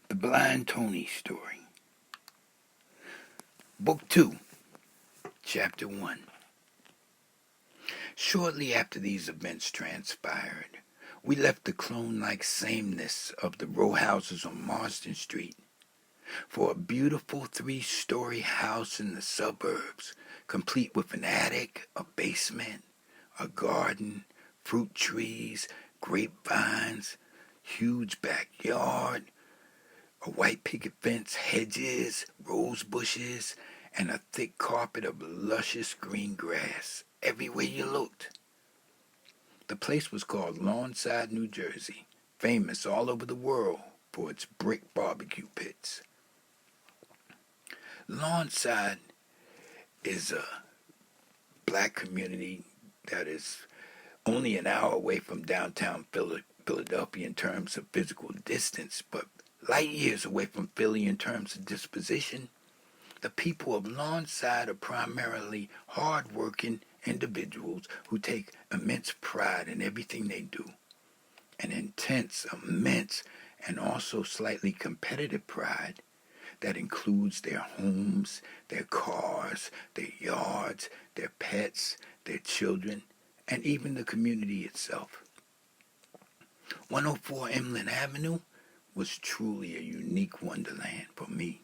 The Blind Tony Story. Book 2, Chapter 1. Shortly after these events transpired, we left the clone-like sameness of the row houses on Marsden Street for a beautiful 3-story house in the suburbs, complete with an attic, a basement, a garden, fruit trees, grapevines, huge backyard, a white picket fence, hedges, rose bushes, and a thick carpet of luscious green grass everywhere you looked. The place was called Lawnside, New Jersey, famous all over the world for its brick barbecue pits. Lawnside is a black community that is only an hour away from downtown Philadelphia in terms of physical distance, but light years away from Philly in terms of disposition. The people of Lawnside are primarily hard-working individuals who take immense pride in everything they do. An intense, immense, and also slightly competitive pride that includes their homes, their cars, their yards, their pets, their children, and even the community itself. 104 Emlyn Avenue was truly a unique wonderland for me.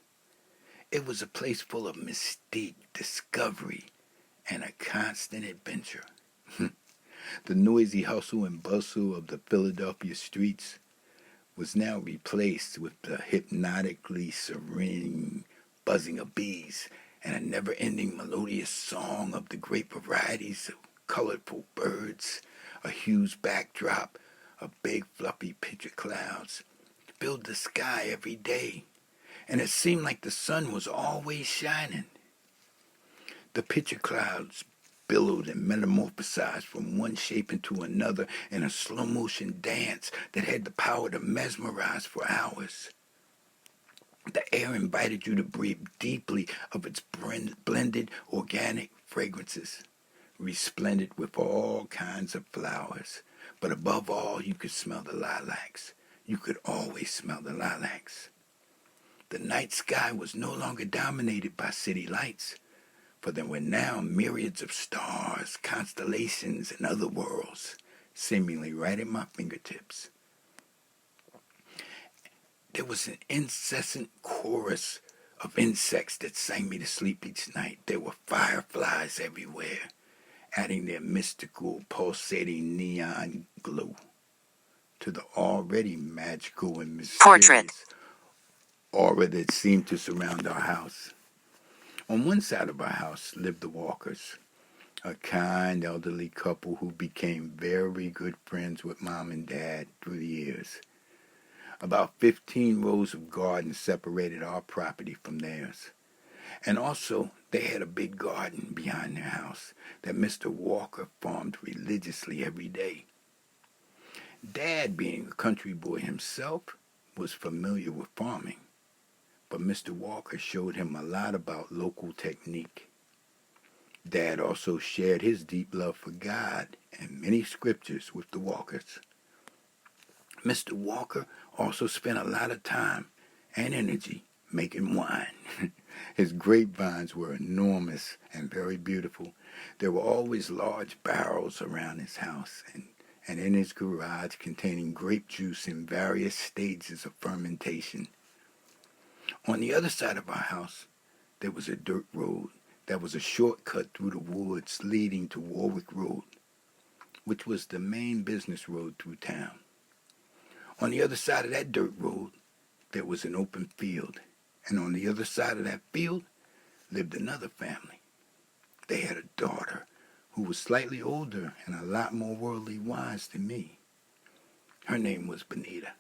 It was a place full of mystique, discovery, and a constant adventure. The noisy hustle and bustle of the Philadelphia streets was now replaced with the hypnotically serene buzzing of bees and a never-ending melodious song of the great varieties of colorful birds. A huge backdrop of big fluffy picture clouds filled the sky every day, and it seemed like the sun was always shining. The picture clouds billowed and metamorphosized from one shape into another in a slow-motion dance that had the power to mesmerize for hours. The air invited you to breathe deeply of its blended organic fragrances, resplendent with all kinds of flowers. But above all, you could smell the lilacs. You could always smell the lilacs. The night sky was no longer dominated by city lights, for there were now myriads of stars, constellations, and other worlds, seemingly right at my fingertips. There was an incessant chorus of insects that sang me to sleep each night. There were fireflies everywhere, adding their mystical, pulsating neon glow to the already magical and mysterious aura that seemed to surround our house. On one side of our house lived the Walkers, a kind elderly couple who became very good friends with Mom and Dad through the years. About 15 rows of gardens separated our property from theirs. And also, they had a big garden behind their house that Mr. Walker farmed religiously every day. Dad, being a country boy himself, was familiar with farming, but Mr. Walker showed him a lot about local technique. Dad also shared his deep love for God and many scriptures with the Walkers. Mr. Walker also spent a lot of time and energy making wine. His grapevines were enormous and very beautiful. There were always large barrels around his house and in his garage containing grape juice in various stages of fermentation. On the other side of our house, there was a dirt road that was a shortcut through the woods leading to Warwick Road, which was the main business road through town. On the other side of that dirt road, there was an open field, and on the other side of that field lived another family. They had a daughter who was slightly older and a lot more worldly wise than me. Her name was Benita.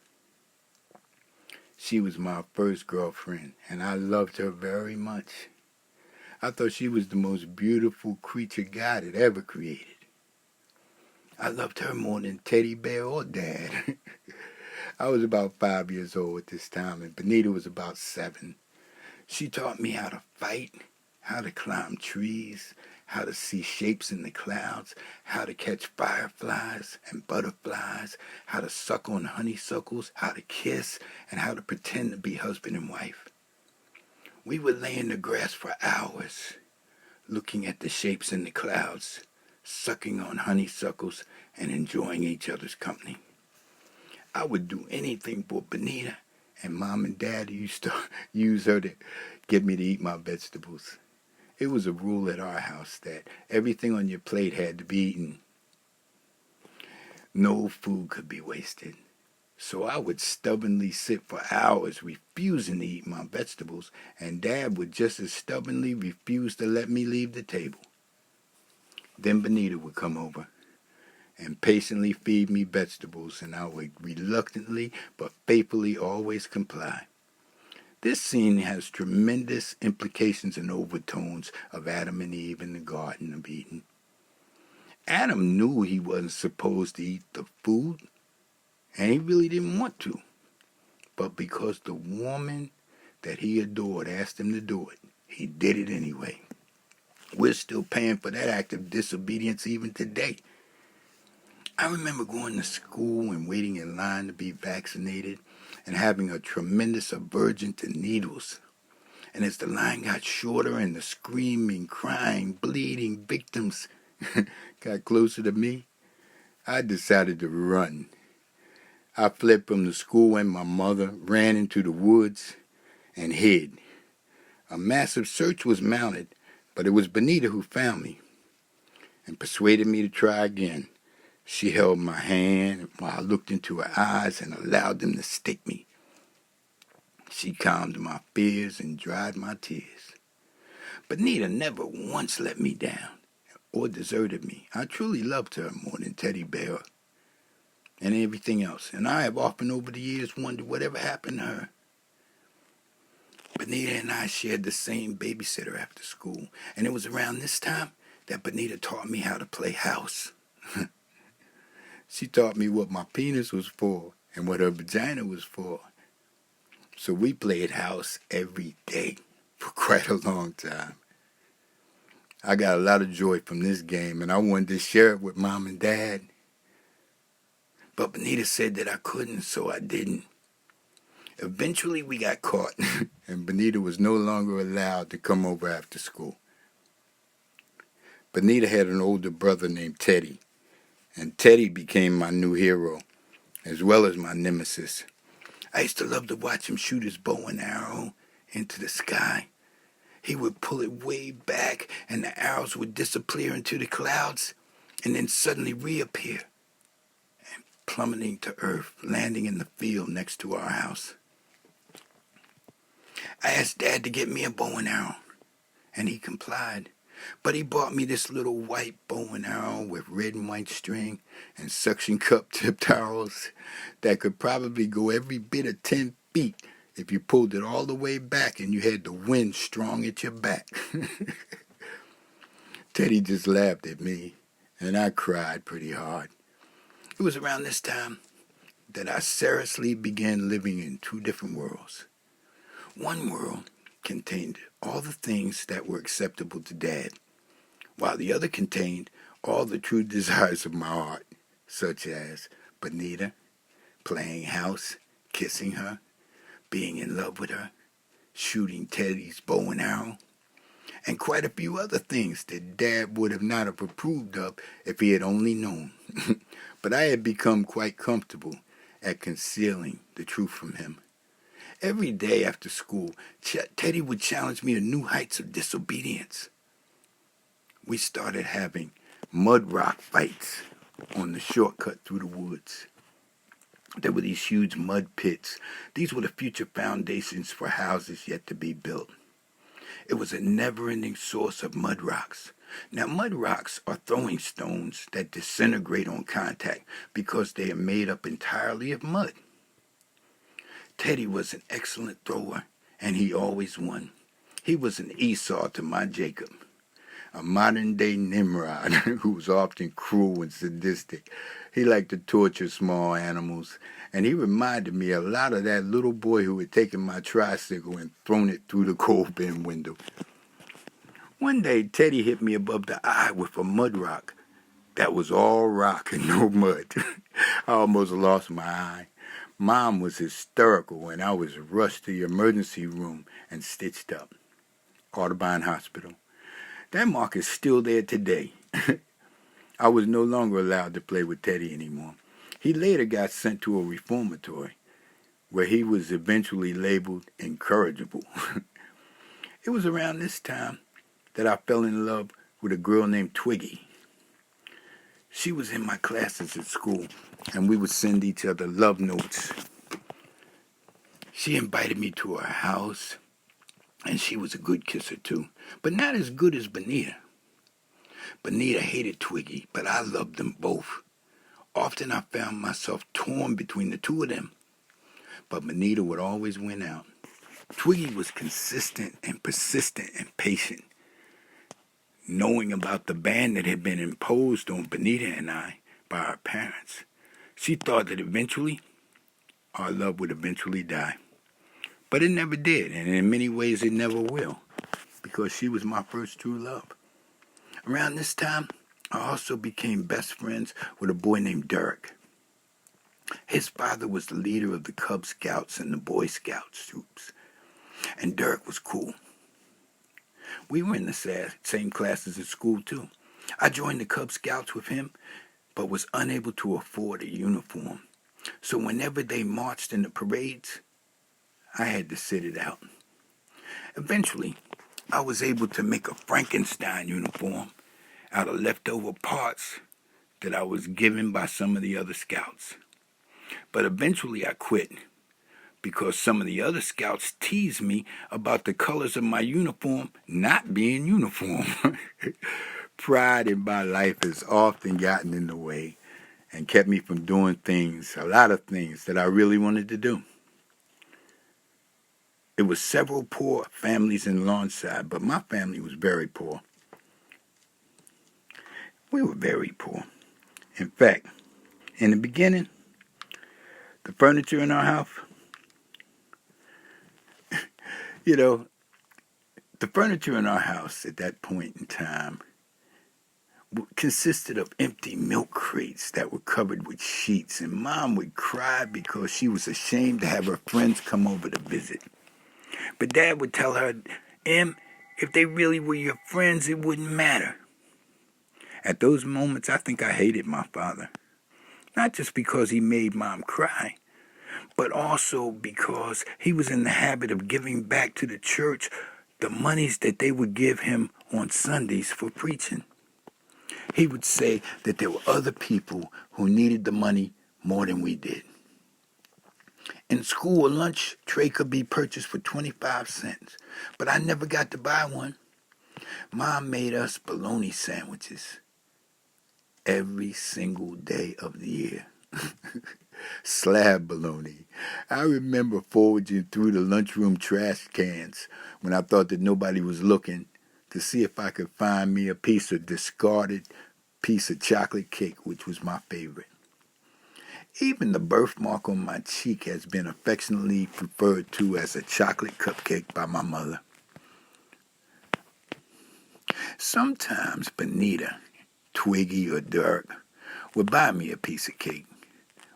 She was my first girlfriend, and I loved her very much. I thought she was the most beautiful creature God had ever created. I loved her more than Teddy Bear or Dad. I was about 5 years old at this time, and Benita was about 7. She taught me how to fight, how to climb trees, how to see shapes in the clouds, how to catch fireflies and butterflies, how to suck on honeysuckles, how to kiss, and how to pretend to be husband and wife. We would lay in the grass for hours, looking at the shapes in the clouds, sucking on honeysuckles, and enjoying each other's company. I would do anything for Benita, and Mom and Dad used to use her to get me to eat my vegetables. It was a rule at our house that everything on your plate had to be eaten. No food could be wasted. So I would stubbornly sit for hours refusing to eat my vegetables, and Dad would just as stubbornly refuse to let me leave the table. Then Benita would come over and patiently feed me vegetables, and I would reluctantly but faithfully always comply. This scene has tremendous implications and overtones of Adam and Eve in the Garden of Eden. Adam knew he wasn't supposed to eat the food, and he really didn't want to. But because the woman that he adored asked him to do it, he did it anyway. We're still paying for that act of disobedience even today. I remember going to school and waiting in line to be vaccinated and having a tremendous aversion to needles. And as the line got shorter and the screaming, crying, bleeding victims got closer to me, I decided to run. I fled from the school and my mother, ran into the woods, and hid. A massive search was mounted, but it was Benita who found me and persuaded me to try again. She held my hand while I looked into her eyes and allowed them to stick me. She calmed my fears and dried my tears. Benita never once let me down or deserted me. I truly loved her more than Teddy Bear and everything else, and I have often over the years wondered whatever happened to her. Benita and I shared the same babysitter after school, and it was around this time that Benita taught me how to play house. She taught me what my penis was for and what her vagina was for. So we played house every day for quite a long time. I got a lot of joy from this game, and I wanted to share it with Mom and Dad. But Benita said that I couldn't, so I didn't. Eventually we got caught, and Benita was no longer allowed to come over after school. Benita had an older brother named Teddy, and Teddy became my new hero, as well as my nemesis. I used to love to watch him shoot his bow and arrow into the sky. He would pull it way back, and the arrows would disappear into the clouds, and then suddenly reappear, and plummeting to earth, landing in the field next to our house. I asked Dad to get me a bow and arrow, and he complied. But he bought me this little white bow and arrow with red and white string and suction cup tipped arrows that could probably go every bit of 10 feet if you pulled it all the way back and you had the wind strong at your back. Teddy just laughed at me, and I cried pretty hard. It was around this time that I seriously began living in two different worlds. One world contained all the things that were acceptable to Dad, while the other contained all the true desires of my heart, such as Benita, playing house, kissing her, being in love with her, shooting Teddy's bow and arrow, and quite a few other things that Dad would have not have approved of if he had only known. But I had become quite comfortable at concealing the truth from him. Every day after school, Teddy would challenge me to new heights of disobedience. We started having mud rock fights on the shortcut through the woods. There were these huge mud pits. These were the future foundations for houses yet to be built. It was a never-ending source of mud rocks. Now, mud rocks are throwing stones that disintegrate on contact because they are made up entirely of mud. Teddy was an excellent thrower, and he always won. He was an Esau to my Jacob, a modern-day Nimrod who was often cruel and sadistic. He liked to torture small animals, and he reminded me a lot of that little boy who had taken my tricycle and thrown it through the coal bin window. One day, Teddy hit me above the eye with a mud rock that was all rock and no mud. I almost lost my eye. Mom was hysterical and I was rushed to the emergency room and stitched up. Audubon Hospital. That mark is still there today. I was no longer allowed to play with Teddy anymore. He later got sent to a reformatory, where he was eventually labeled incorrigible. It was around this time that I fell in love with a girl named Twiggy. She was in my classes at school, and we would send each other love notes. She invited me to her house, and she was a good kisser too, but not as good as Benita. Benita hated Twiggy, but I loved them both. Often I found myself torn between the two of them, but Benita would always win out. Twiggy was consistent and persistent and patient. Knowing about the ban that had been imposed on Benita and I by our parents, she thought that eventually our love would eventually die. But it never did, and in many ways it never will, because she was my first true love. Around this time, I also became best friends with a boy named Derek. His father was the leader of the Cub Scouts and the Boy Scouts troops, and Derek was cool. We were in the same classes at school, too. I joined the Cub Scouts with him, but was unable to afford a uniform. So whenever they marched in the parades, I had to sit it out. Eventually, I was able to make a Frankenstein uniform out of leftover parts that I was given by some of the other scouts. But eventually I quit because some of the other scouts teased me about the colors of my uniform not being uniform. Pride in my life has often gotten in the way and kept me from doing a lot of things that I really wanted to do. It was several poor families in Lawnside, but my family was very poor. We were very poor. In fact, in the beginning, the furniture in our house, the furniture in our house at that point in time consisted of empty milk crates that were covered with sheets, and Mom would cry because she was ashamed to have her friends come over to visit. But Dad would tell her, Em, if they really were your friends, it wouldn't matter. At those moments, I think I hated my father. Not just because he made Mom cry, but also because he was in the habit of giving back to the church the monies that they would give him on Sundays for preaching. He would say that there were other people who needed the money more than we did. In school, a lunch tray could be purchased for 25 cents, but I never got to buy one. Mom made us bologna sandwiches every single day of the year. Slab bologna. I remember foraging through the lunchroom trash cans when I thought that nobody was looking to see if I could find me a discarded piece of chocolate cake, which was my favorite. Even the birthmark on my cheek has been affectionately referred to as a chocolate cupcake by my mother. Sometimes Benita, Twiggy, or Dirk would buy me a piece of cake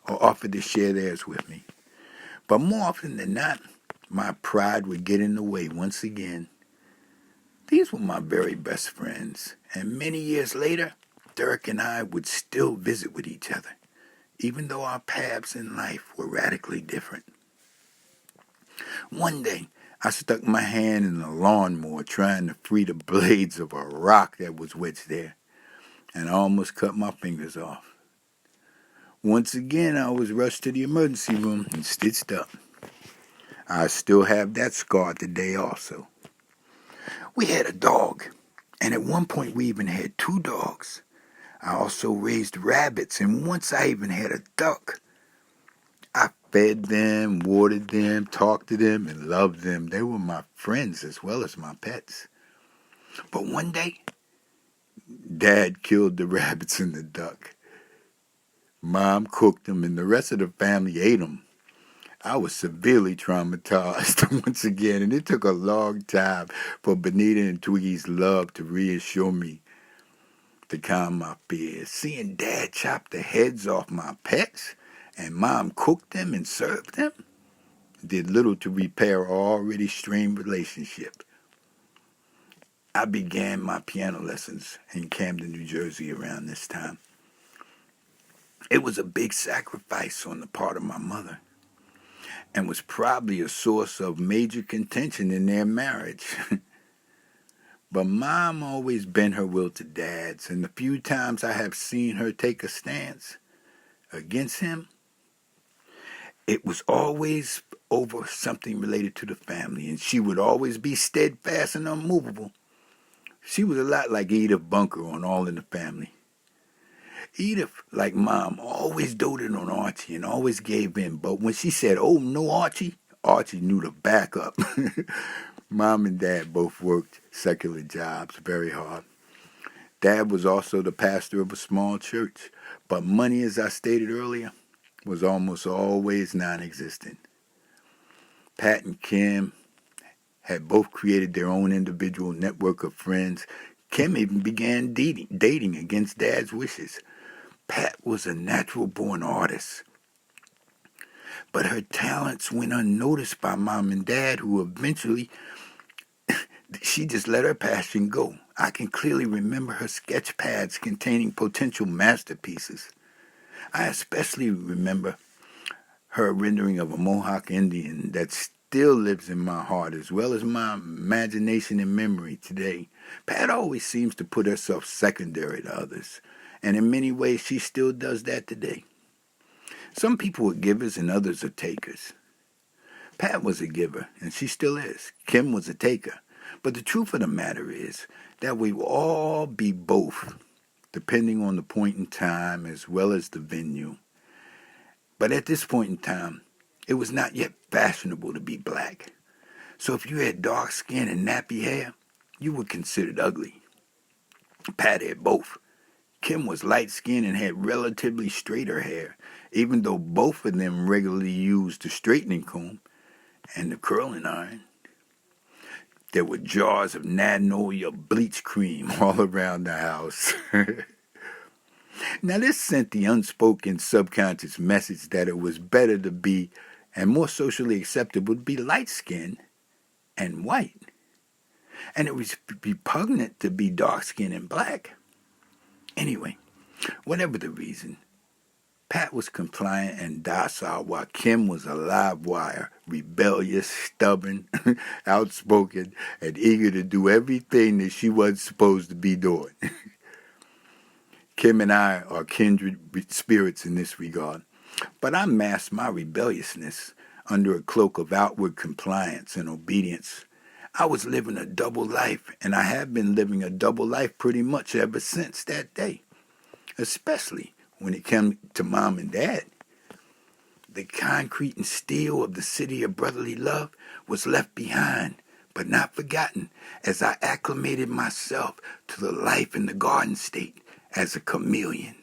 or offer to share theirs with me. But more often than not, my pride would get in the way once again. These were my very best friends, and many years later, Dirk and I would still visit with each other, even though our paths in life were radically different. One day, I stuck my hand in a lawnmower trying to free the blades of a rock that was wedged there, and I almost cut my fingers off. Once again, I was rushed to the emergency room and stitched up. I still have that scar today also. We had a dog, and at one point we even had 2 dogs. I also raised rabbits, and once I even had a duck. I fed them, watered them, talked to them, and loved them. They were my friends as well as my pets. But one day, Dad killed the rabbits and the duck. Mom cooked them, and the rest of the family ate them. I was severely traumatized once again, and it took a long time for Benita and Twiggy's love to reassure me to calm my fears. Seeing Dad chop the heads off my pets and Mom cook them and serve them did little to repair our already strained relationship. I began my piano lessons in Camden, New Jersey around this time. It was a big sacrifice on the part of my mother and was probably a source of major contention in their marriage. But Mom always bent her will to Dad's, and the few times I have seen her take a stance against him, it was always over something related to the family, and she would always be steadfast and unmovable. She was a lot like Edith Bunker on All in the Family. Edith, like Mom, always doted on Archie and always gave in, but when she said, "Oh, no, Archie," Archie knew to back up. Mom and Dad both worked secular jobs very hard. Dad was also the pastor of a small church, but money, as I stated earlier, was almost always non-existent. Pat and Kim had both created their own individual network of friends. Kim even began dating against Dad's wishes. Pat was a natural-born artist, but her talents went unnoticed by Mom and Dad, who eventually, she just let her passion go. I can clearly remember her sketch pads containing potential masterpieces. I especially remember her rendering of a Mohawk Indian that still lives in my heart, as well as my imagination and memory today. Pat always seems to put herself secondary to others, and in many ways she still does that today. Some people are givers and others are takers. Pat was a giver, and she still is. Kim was a taker. But the truth of the matter is that we will all be both, depending on the point in time as well as the venue. But at this point in time, it was not yet fashionable to be black. So if you had dark skin and nappy hair, you were considered ugly. Pat had both. Kim was light-skinned and had relatively straighter hair, even though both of them regularly used the straightening comb and the curling iron. There were jars of Magnolia bleach cream all around the house. Now this sent the unspoken subconscious message that it was better to be, and more socially acceptable to be, light-skinned and white. And it was repugnant to be dark-skinned and black. Anyway, whatever the reason, Pat was compliant and docile while Kim was a live wire, rebellious, stubborn, outspoken, and eager to do everything that she wasn't supposed to be doing. Kim and I are kindred spirits in this regard, but I masked my rebelliousness under a cloak of outward compliance and obedience. I was living a double life, and I have been living a double life pretty much ever since that day, especially when it came to Mom and Dad. The concrete and steel of the city of brotherly love was left behind, but not forgotten, as I acclimated myself to the life in the Garden State as a chameleon.